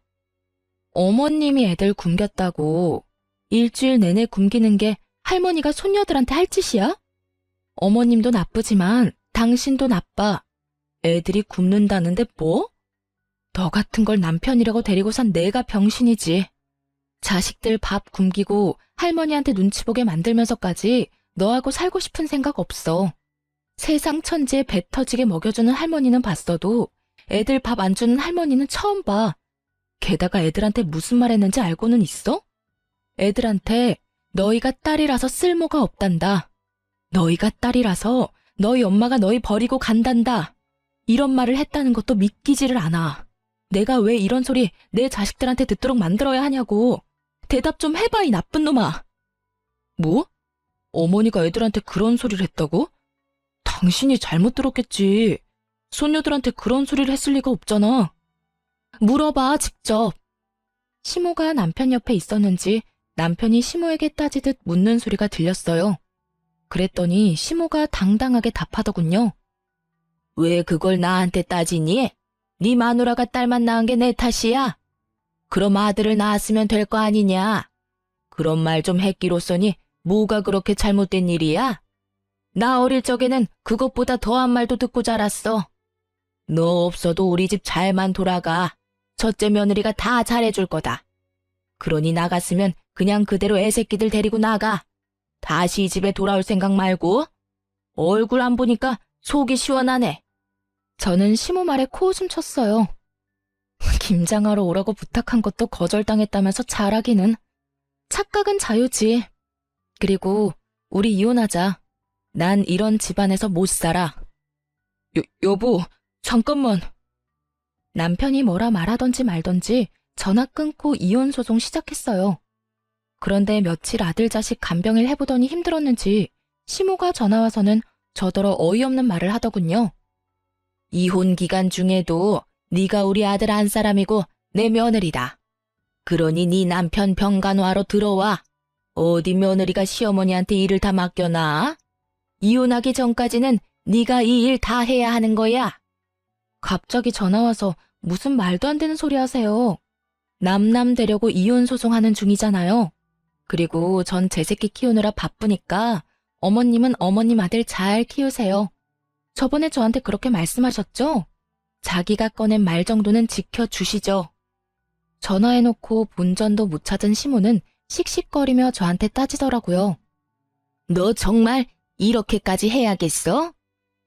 S1: 어머님이 애들 굶겼다고 일주일 내내 굶기는 게 할머니가 손녀들한테 할 짓이야? 어머님도 나쁘지만 당신도 나빠. 애들이 굶는다는데 뭐? 너 같은 걸 남편이라고 데리고 산 내가 병신이지. 자식들 밥 굶기고 할머니한테 눈치 보게 만들면서까지 너하고 살고 싶은 생각 없어. 세상 천지에 배 터지게 먹여주는 할머니는 봤어도 애들 밥 안 주는 할머니는 처음 봐. 게다가 애들한테 무슨 말 했는지 알고는 있어? 애들한테 너희가 딸이라서 쓸모가 없단다. 너희가 딸이라서 너희 엄마가 너희 버리고 간단다. 이런 말을 했다는 것도 믿기지를 않아. 내가 왜 이런 소리 내 자식들한테 듣도록 만들어야 하냐고. 대답 좀 해봐, 이 나쁜 놈아. 뭐? 어머니가 애들한테 그런 소리를 했다고? 당신이 잘못 들었겠지. 손녀들한테 그런 소리를 했을 리가 없잖아. 물어봐, 직접. 시모가 남편 옆에 있었는지 남편이 시모에게 따지듯 묻는 소리가 들렸어요. 그랬더니 시모가 당당하게 답하더군요. 왜 그걸 나한테 따지니? 네 마누라가 딸만 낳은 게 내 탓이야? 그럼 아들을 낳았으면 될 거 아니냐? 그런 말 좀 했기로써니 뭐가 그렇게 잘못된 일이야? 나 어릴 적에는 그것보다 더한 말도 듣고 자랐어. 너 없어도 우리 집 잘만 돌아가. 첫째 며느리가 다 잘해줄 거다. 그러니 나갔으면 그냥 그대로 애새끼들 데리고 나가. 다시 이 집에 돌아올 생각 말고. 얼굴 안 보니까 속이 시원하네. 저는 시모 말에 코웃음 쳤어요. 김장하러 오라고 부탁한 것도 거절당했다면서 잘하기는. 착각은 자유지. 그리고 우리 이혼하자. 난 이런 집안에서 못 살아. 여보, 잠깐만. 남편이 뭐라 말하던지 말던지 전화 끊고 이혼 소송 시작했어요. 그런데 며칠 아들 자식 간병일 해보더니 힘들었는지 시모가 전화와서는 저더러 어이없는 말을 하더군요. 이혼 기간 중에도 네가 우리 아들 안 사람이고 내 며느리다. 그러니 네 남편 병간호하러 들어와. 어디 며느리가 시어머니한테 일을 다 맡겨놔? 이혼하기 전까지는 네가 이 일 다 해야 하는 거야. 갑자기 전화 와서 무슨 말도 안 되는 소리 하세요. 남남 되려고 이혼 소송하는 중이잖아요. 그리고 전 제 새끼 키우느라 바쁘니까 어머님은 어머님 아들 잘 키우세요. 저번에 저한테 그렇게 말씀하셨죠? 자기가 꺼낸 말 정도는 지켜주시죠. 전화해놓고 본전도 못 찾은 시모는 씩씩거리며 저한테 따지더라고요. 너 정말 이렇게까지 해야겠어?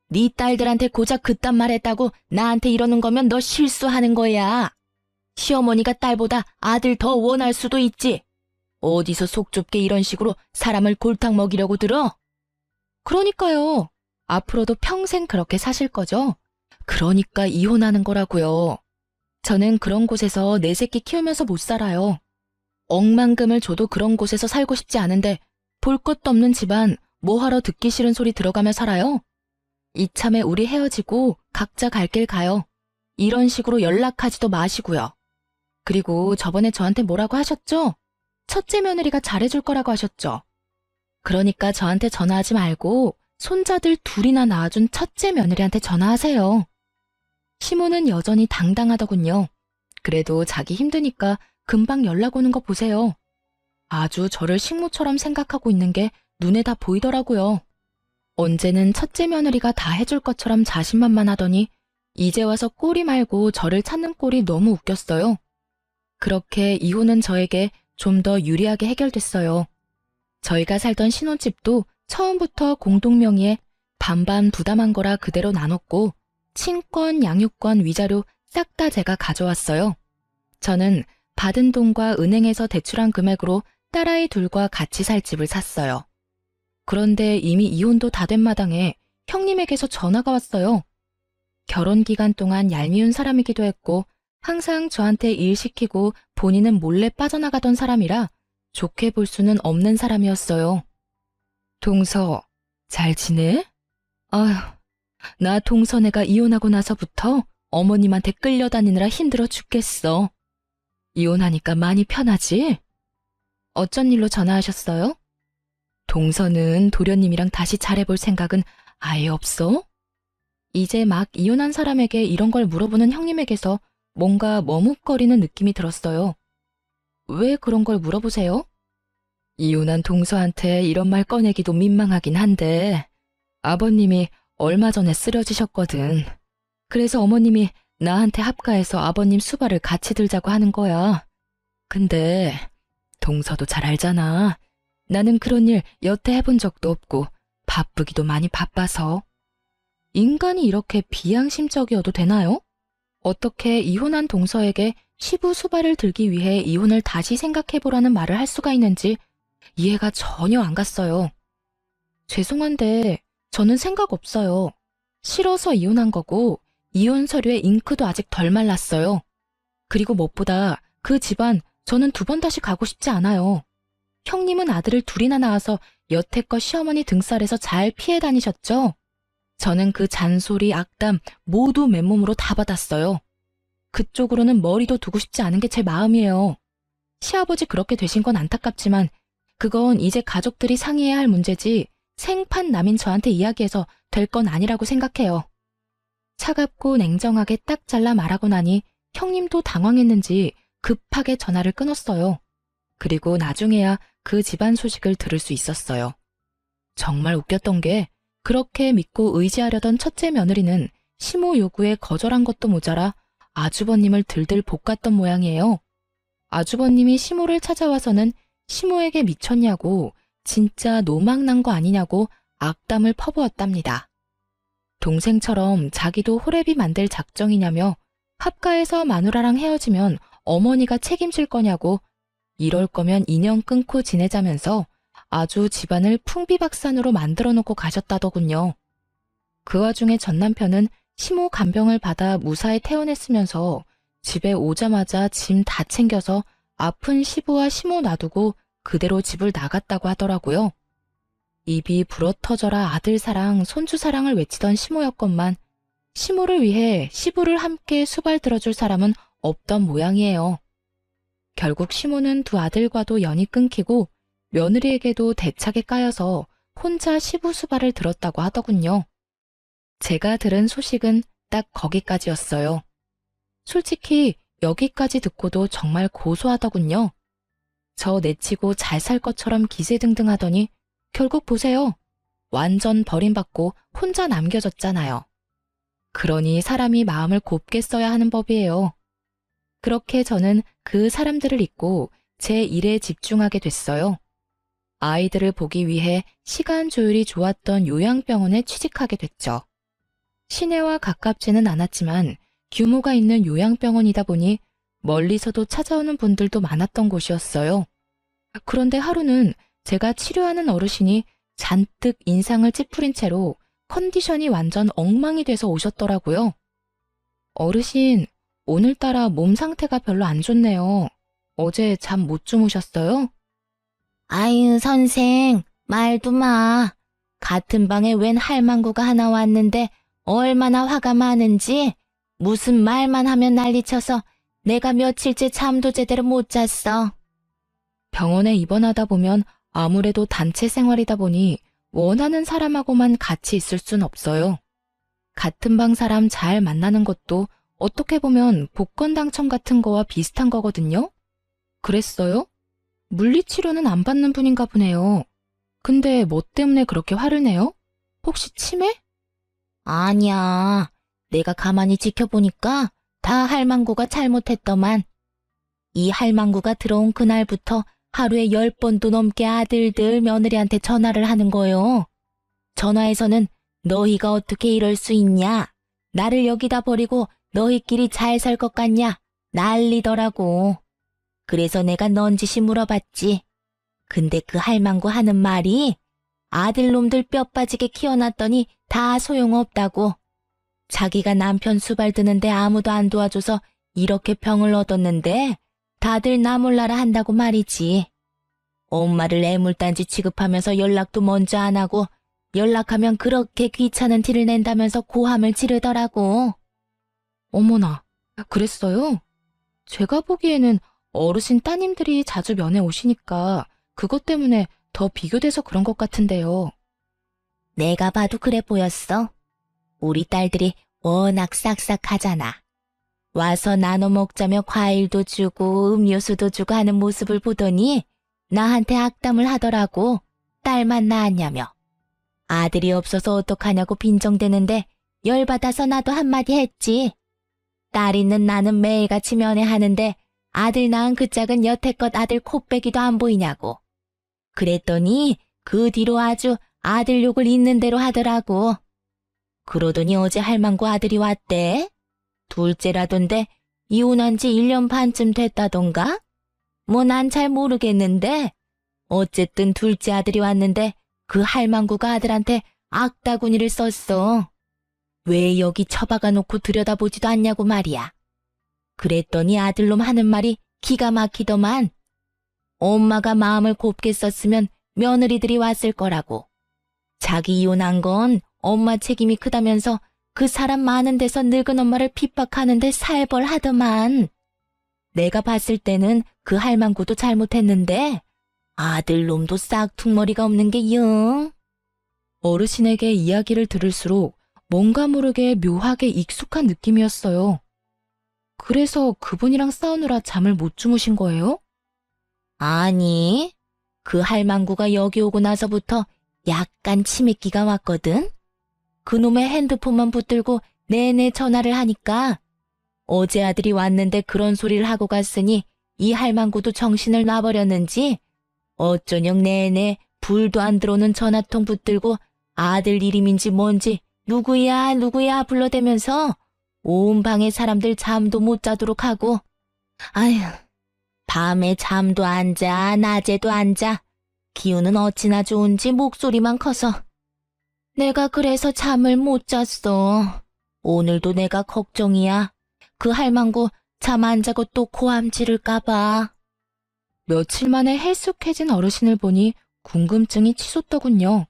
S1: 네 딸들한테 고작 그딴 말 했다고 나한테 이러는 거면 너 실수하는 거야. 시어머니가 딸보다 아들 더 원할 수도 있지. 어디서 속 좁게 이런 식으로 사람을 골탕 먹이려고 들어? 그러니까요. 앞으로도 평생 그렇게 사실 거죠? 그러니까 이혼하는 거라고요. 저는 그런 곳에서 내 새끼 키우면서 못 살아요. 억만금을 줘도 그런 곳에서 살고 싶지 않은데 볼 것도 없는 집안 뭐하러 듣기 싫은 소리 들어가며 살아요? 이참에 우리 헤어지고 각자 갈 길 가요. 이런 식으로 연락하지도 마시고요. 그리고 저번에 저한테 뭐라고 하셨죠? 첫째 며느리가 잘해줄 거라고 하셨죠? 그러니까 저한테 전화하지 말고 손자들 둘이나 낳아준 첫째 며느리한테 전화하세요. 시모는 여전히 당당하더군요. 그래도 자기 힘드니까 금방 연락 오는 거 보세요. 아주 저를 식모처럼 생각하고 있는 게 눈에 다 보이더라고요. 언제는 첫째 며느리가 다 해줄 것처럼 자신만만하더니 이제 와서 꼬리 말고 저를 찾는 꼴이 너무 웃겼어요. 그렇게 이혼은 저에게 좀 더 유리하게 해결됐어요. 저희가 살던 신혼집도 처음부터 공동 명의에 반반 부담한 거라 그대로 나눴고 친권, 양육권, 위자료 싹 다 제가 가져왔어요. 저는 받은 돈과 은행에서 대출한 금액으로 딸아이 둘과 같이 살 집을 샀어요. 그런데 이미 이혼도 다 된 마당에 형님에게서 전화가 왔어요. 결혼 기간 동안 얄미운 사람이기도 했고 항상 저한테 일 시키고 본인은 몰래 빠져나가던 사람이라 좋게 볼 수는 없는 사람이었어요. 동서, 잘 지내? 아휴, 나 동서네가 이혼하고 나서부터 어머님한테 끌려다니느라 힘들어 죽겠어. 이혼하니까 많이 편하지? 어쩐 일로 전화하셨어요? 동서는 도련님이랑 다시 잘해볼 생각은 아예 없어? 이제 막 이혼한 사람에게 이런 걸 물어보는 형님에게서 뭔가 머뭇거리는 느낌이 들었어요. 왜 그런 걸 물어보세요? 이혼한 동서한테 이런 말 꺼내기도 민망하긴 한데 아버님이 얼마 전에 쓰러지셨거든. 그래서 어머님이 나한테 합가해서 아버님 수발을 같이 들자고 하는 거야. 근데 동서도 잘 알잖아. 나는 그런 일 여태 해본 적도 없고 바쁘기도 많이 바빠서. 인간이 이렇게 비양심적이어도 되나요? 어떻게 이혼한 동서에게 시부 수발을 들기 위해 이혼을 다시 생각해보라는 말을 할 수가 있는지 이해가 전혀 안 갔어요. 죄송한데 저는 생각 없어요. 싫어서 이혼한 거고 이혼 서류에 잉크도 아직 덜 말랐어요. 그리고 무엇보다 그 집안 저는 두 번 다시 가고 싶지 않아요. 형님은 아들을 둘이나 낳아서 여태껏 시어머니 등살에서 잘 피해 다니셨죠? 저는 그 잔소리, 악담 모두 맨몸으로 다 받았어요. 그쪽으로는 머리도 두고 싶지 않은 게 제 마음이에요. 시아버지 그렇게 되신 건 안타깝지만 그건 이제 가족들이 상의해야 할 문제지 생판 남인 저한테 이야기해서 될 건 아니라고 생각해요. 차갑고 냉정하게 딱 잘라 말하고 나니 형님도 당황했는지 급하게 전화를 끊었어요. 그리고 나중에야 그 집안 소식을 들을 수 있었어요. 정말 웃겼던 게 그렇게 믿고 의지하려던 첫째 며느리는 시모 요구에 거절한 것도 모자라 아주버님을 들들 볶았던 모양이에요. 아주버님이 시모를 찾아와서는 시모에게 미쳤냐고 진짜 노망난 거 아니냐고 악담을 퍼부었답니다. 동생처럼 자기도 호래비 만들 작정이냐며 합가에서 마누라랑 헤어지면 어머니가 책임질 거냐고 이럴 거면 인연 끊고 지내자면서 아주 집안을 풍비박산으로 만들어 놓고 가셨다더군요. 그 와중에 전 남편은 시모 간병을 받아 무사히 퇴원했으면서 집에 오자마자 짐 다 챙겨서 아픈 시부와 시모 놔두고 그대로 집을 나갔다고 하더라고요. 입이 불어터져라 아들 사랑, 손주 사랑을 외치던 시모였건만 시모를 위해 시부를 함께 수발 들어줄 사람은 없던 모양이에요. 결국 시모는 두 아들과도 연이 끊기고 며느리에게도 대차게 까여서 혼자 시부수발을 들었다고 하더군요. 제가 들은 소식은 딱 거기까지였어요. 솔직히 여기까지 듣고도 정말 고소하더군요. 저 내치고 잘 살 것처럼 기세등등하더니 결국 보세요. 완전 버림받고 혼자 남겨졌잖아요. 그러니 사람이 마음을 곱게 써야 하는 법이에요. 그렇게 저는 그 사람들을 잊고 제 일에 집중하게 됐어요. 아이들을 보기 위해 시간 조율이 좋았던 요양병원에 취직하게 됐죠. 시내와 가깝지는 않았지만 규모가 있는 요양병원이다 보니 멀리서도 찾아오는 분들도 많았던 곳이었어요. 그런데 하루는 제가 치료하는 어르신이 잔뜩 인상을 찌푸린 채로 컨디션이 완전 엉망이 돼서 오셨더라고요. 어르신, 오늘따라 몸 상태가 별로 안 좋네요. 어제 잠 못 주무셨어요?
S2: 아유, 선생, 말도 마. 같은 방에 웬 할망구가 하나 왔는데 얼마나 화가 많은지 무슨 말만 하면 난리쳐서 내가 며칠째 잠도 제대로 못 잤어.
S1: 병원에 입원하다 보면 아무래도 단체 생활이다 보니 원하는 사람하고만 같이 있을 순 없어요. 같은 방 사람 잘 만나는 것도 어떻게 보면 복권 당첨 같은 거와 비슷한 거거든요? 그랬어요? 물리치료는 안 받는 분인가 보네요. 근데 뭐 때문에 그렇게 화를 내요? 혹시 치매?
S2: 아니야. 내가 가만히 지켜보니까 다 할망구가 잘못했더만. 이 할망구가 들어온 그날부터 하루에 10번도 넘게 아들들 며느리한테 전화를 하는 거요. 전화에서는 너희가 어떻게 이럴 수 있냐? 나를 여기다 버리고 너희끼리 잘 살 것 같냐? 난리더라고. 그래서 내가 넌지시 물어봤지. 근데 그 할망구 하는 말이 아들놈들 뼈 빠지게 키워놨더니 다 소용없다고. 자기가 남편 수발 드는데 아무도 안 도와줘서 이렇게 병을 얻었는데 다들 나 몰라라 한다고 말이지. 엄마를 애물단지 취급하면서 연락도 먼저 안 하고 연락하면 그렇게 귀찮은 티를 낸다면서 고함을 지르더라고.
S1: 어머나, 그랬어요? 제가 보기에는 어르신 따님들이 자주 면회 오시니까 그것 때문에 더 비교돼서 그런 것 같은데요.
S2: 내가 봐도 그래 보였어. 우리 딸들이 워낙 싹싹하잖아. 와서 나눠 먹자며 과일도 주고 음료수도 주고 하는 모습을 보더니 나한테 악담을 하더라고. 딸만 낳았냐며. 아들이 없어서 어떡하냐고 빈정대는데 열받아서 나도 한마디 했지. 딸 있는 나는 매일같이 면회하는데 아들 낳은 그 짝은 여태껏 아들 코빼기도 안 보이냐고. 그랬더니 그 뒤로 아주 아들 욕을 있는 대로 하더라고. 그러더니 어제 할망구 아들이 왔대. 둘째라던데 이혼한 지 1년 반쯤 됐다던가? 뭐 난 잘 모르겠는데 어쨌든 둘째 아들이 왔는데 그 할망구가 아들한테 악다구니를 썼어. 왜 여기 처박아 놓고 들여다보지도 않냐고 말이야. 그랬더니 아들놈 하는 말이 기가 막히더만. 엄마가 마음을 곱게 썼으면 며느리들이 왔을 거라고. 자기 이혼한 건 엄마 책임이 크다면서 그 사람 많은 데서 늙은 엄마를 핍박하는데 살벌하더만. 내가 봤을 때는 그 할망구도 잘못했는데 아들놈도 싹퉁머리가 없는 게 영.
S1: 어르신에게 이야기를 들을수록 뭔가 모르게 묘하게 익숙한 느낌이었어요. 그래서 그분이랑 싸우느라 잠을 못 주무신 거예요?
S2: 아니, 그 할망구가 여기 오고 나서부터 약간 치매기가 왔거든. 그놈의 핸드폰만 붙들고 내내 전화를 하니까 어제 아들이 왔는데 그런 소리를 하고 갔으니 이 할망구도 정신을 놔버렸는지 어쩌녁 내내 불도 안 들어오는 전화통 붙들고 아들 이름인지 뭔지 누구야 누구야 불러대면서 온 방에 사람들 잠도 못 자도록 하고. 아휴, 밤에 잠도 안 자, 낮에도 안 자. 기운은 어찌나 좋은지 목소리만 커서. 내가 그래서 잠을 못 잤어. 오늘도 내가 걱정이야. 그 할망구 잠 안 자고 또 고함 지를까봐.
S1: 며칠 만에 헬쑥해진 어르신을 보니 궁금증이 치솟더군요.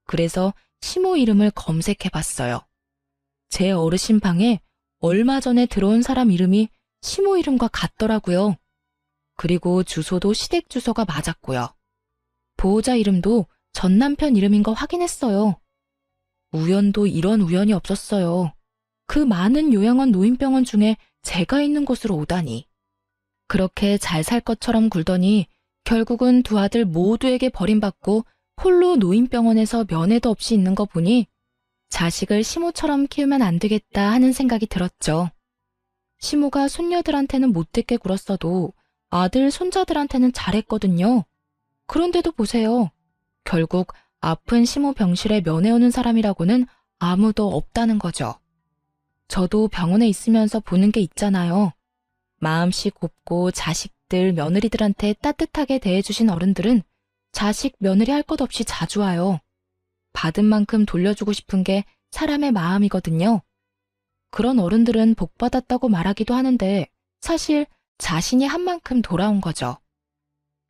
S1: 그래서 시모 이름을 검색해봤어요. 제 어르신 방에 얼마 전에 들어온 사람 이름이 시모 이름과 같더라고요. 그리고 주소도 시댁 주소가 맞았고요. 보호자 이름도 전 남편 이름인 거 확인했어요. 우연도 이런 우연이 없었어요. 그 많은 요양원 노인병원 중에 제가 있는 곳으로 오다니. 그렇게 잘 살 것처럼 굴더니 결국은 두 아들 모두에게 버림받고 홀로 노인병원에서 면회도 없이 있는 거 보니 자식을 시모처럼 키우면 안 되겠다 하는 생각이 들었죠. 시모가 손녀들한테는 못되게 굴었어도 아들, 손자들한테는 잘했거든요. 그런데도 보세요. 결국 아픈 시모 병실에 면회 오는 사람이라고는 아무도 없다는 거죠. 저도 병원에 있으면서 보는 게 있잖아요. 마음씨 곱고 자식들, 며느리들한테 따뜻하게 대해주신 어른들은 자식, 며느리 할 것 없이 자주 와요. 받은 만큼 돌려주고 싶은 게 사람의 마음이거든요. 그런 어른들은 복 받았다고 말하기도 하는데 사실 자신이 한 만큼 돌아온 거죠.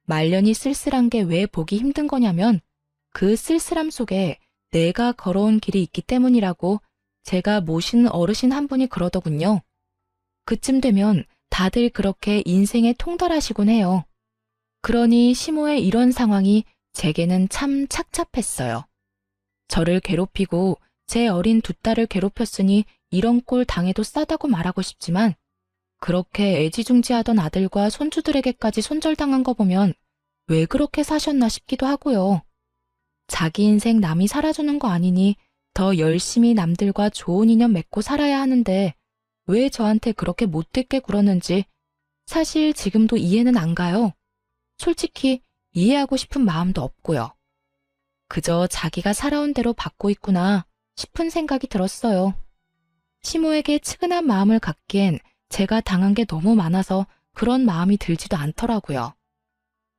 S1: 말년이 쓸쓸한 게 왜 보기 힘든 거냐면 그 쓸쓸함 속에 내가 걸어온 길이 있기 때문이라고 제가 모시는 어르신 한 분이 그러더군요. 그쯤 되면 다들 그렇게 인생에 통달하시곤 해요. 그러니 시모의 이런 상황이 제게는 참 착잡했어요. 저를 괴롭히고 제 어린 두 딸을 괴롭혔으니 이런 꼴 당해도 싸다고 말하고 싶지만 그렇게 애지중지하던 아들과 손주들에게까지 손절당한 거 보면 왜 그렇게 사셨나 싶기도 하고요. 자기 인생 남이 살아주는 거 아니니 더 열심히 남들과 좋은 인연 맺고 살아야 하는데 왜 저한테 그렇게 못되게 굴었는지 사실 지금도 이해는 안 가요. 솔직히 이해하고 싶은 마음도 없고요. 그저 자기가 살아온 대로 받고 있구나 싶은 생각이 들었어요. 시모에게 측은한 마음을 갖기엔 제가 당한 게 너무 많아서 그런 마음이 들지도 않더라고요.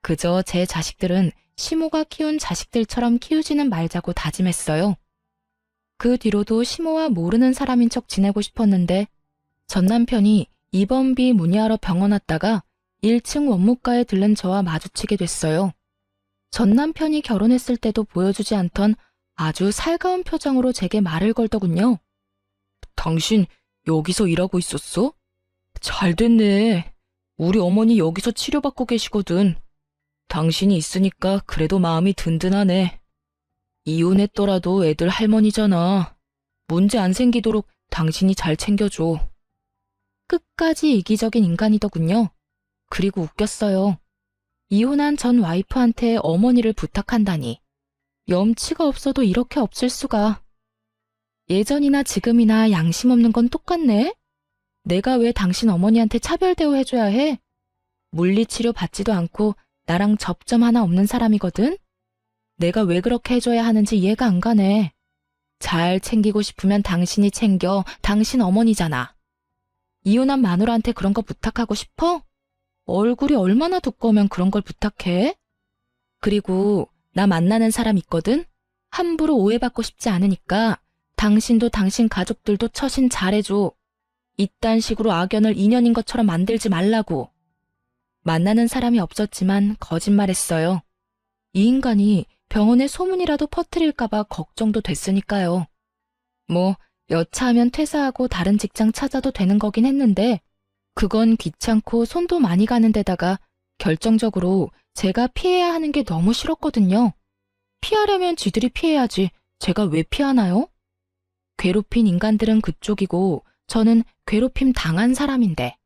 S1: 그저 제 자식들은 시모가 키운 자식들처럼 키우지는 말자고 다짐했어요. 그 뒤로도 시모와 모르는 사람인 척 지내고 싶었는데 전 남편이 입원비 문의하러 병원 왔다가 1층 원무과에 들른 저와 마주치게 됐어요. 전 남편이 결혼했을 때도 보여주지 않던 아주 살가운 표정으로 제게 말을 걸더군요. 당신 여기서 일하고 있었어? 잘 됐네. 우리 어머니 여기서 치료받고 계시거든. 당신이 있으니까 그래도 마음이 든든하네. 이혼했더라도 애들 할머니잖아. 문제 안 생기도록 당신이 잘 챙겨줘. 끝까지 이기적인 인간이더군요. 그리고 웃겼어요. 이혼한 전 와이프한테 어머니를 부탁한다니. 염치가 없어도 이렇게 없을 수가. 예전이나 지금이나 양심 없는 건 똑같네? 내가 왜 당신 어머니한테 차별 대우해줘야 해? 물리치료 받지도 않고 나랑 접점 하나 없는 사람이거든? 내가 왜 그렇게 해줘야 하는지 이해가 안 가네. 잘 챙기고 싶으면 당신이 챙겨. 당신 어머니잖아. 이혼한 마누라한테 그런 거 부탁하고 싶어? 얼굴이 얼마나 두꺼우면 그런 걸 부탁해? 그리고 나 만나는 사람 있거든? 함부로 오해받고 싶지 않으니까 당신도 당신 가족들도 처신 잘해줘. 이딴 식으로 악연을 인연인 것처럼 만들지 말라고. 만나는 사람이 없었지만 거짓말했어요. 이 인간이 병원에 소문이라도 퍼뜨릴까봐 걱정도 됐으니까요. 뭐 여차하면 퇴사하고 다른 직장 찾아도 되는 거긴 했는데 그건 귀찮고 손도 많이 가는 데다가 결정적으로 제가 피해야 하는 게 너무 싫었거든요. 피하려면 지들이 피해야지 제가 왜 피하나요? 괴롭힌 인간들은 그쪽이고 저는 괴롭힘 당한 사람인데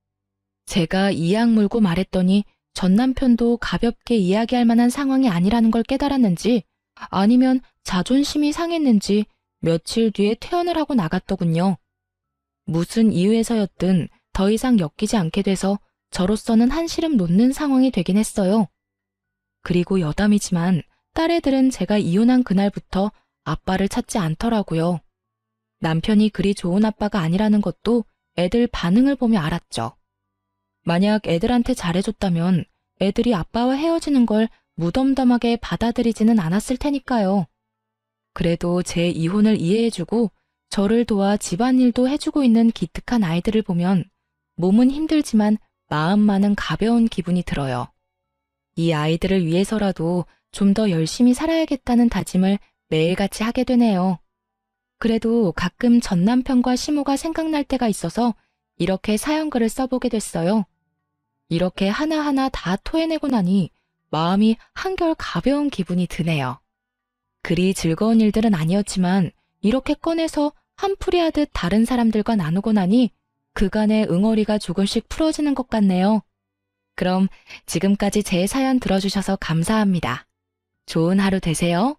S1: 제가 이악 물고 말했더니 전 남편도 가볍게 이야기할 만한 상황이 아니라는 걸 깨달았는지 아니면 자존심이 상했는지 며칠 뒤에 퇴원을 하고 나갔더군요. 무슨 이유에서였든 더 이상 엮이지 않게 돼서 저로서는 한시름 놓는 상황이 되긴 했어요. 그리고 여담이지만 딸애들은 제가 이혼한 그날부터 아빠를 찾지 않더라고요. 남편이 그리 좋은 아빠가 아니라는 것도 애들 반응을 보며 알았죠. 만약 애들한테 잘해줬다면 애들이 아빠와 헤어지는 걸 무덤덤하게 받아들이지는 않았을 테니까요. 그래도 제 이혼을 이해해주고 저를 도와 집안일도 해주고 있는 기특한 아이들을 보면 몸은 힘들지만 마음만은 가벼운 기분이 들어요. 이 아이들을 위해서라도 좀 더 열심히 살아야겠다는 다짐을 매일같이 하게 되네요. 그래도 가끔 전 남편과 시모가 생각날 때가 있어서 이렇게 사연글을 써보게 됐어요. 이렇게 하나하나 다 토해내고 나니 마음이 한결 가벼운 기분이 드네요. 그리 즐거운 일들은 아니었지만 이렇게 꺼내서 한풀이 하듯 다른 사람들과 나누고 나니 그간의 응어리가 조금씩 풀어지는 것 같네요. 그럼 지금까지 제 사연 들어주셔서 감사합니다. 좋은 하루 되세요.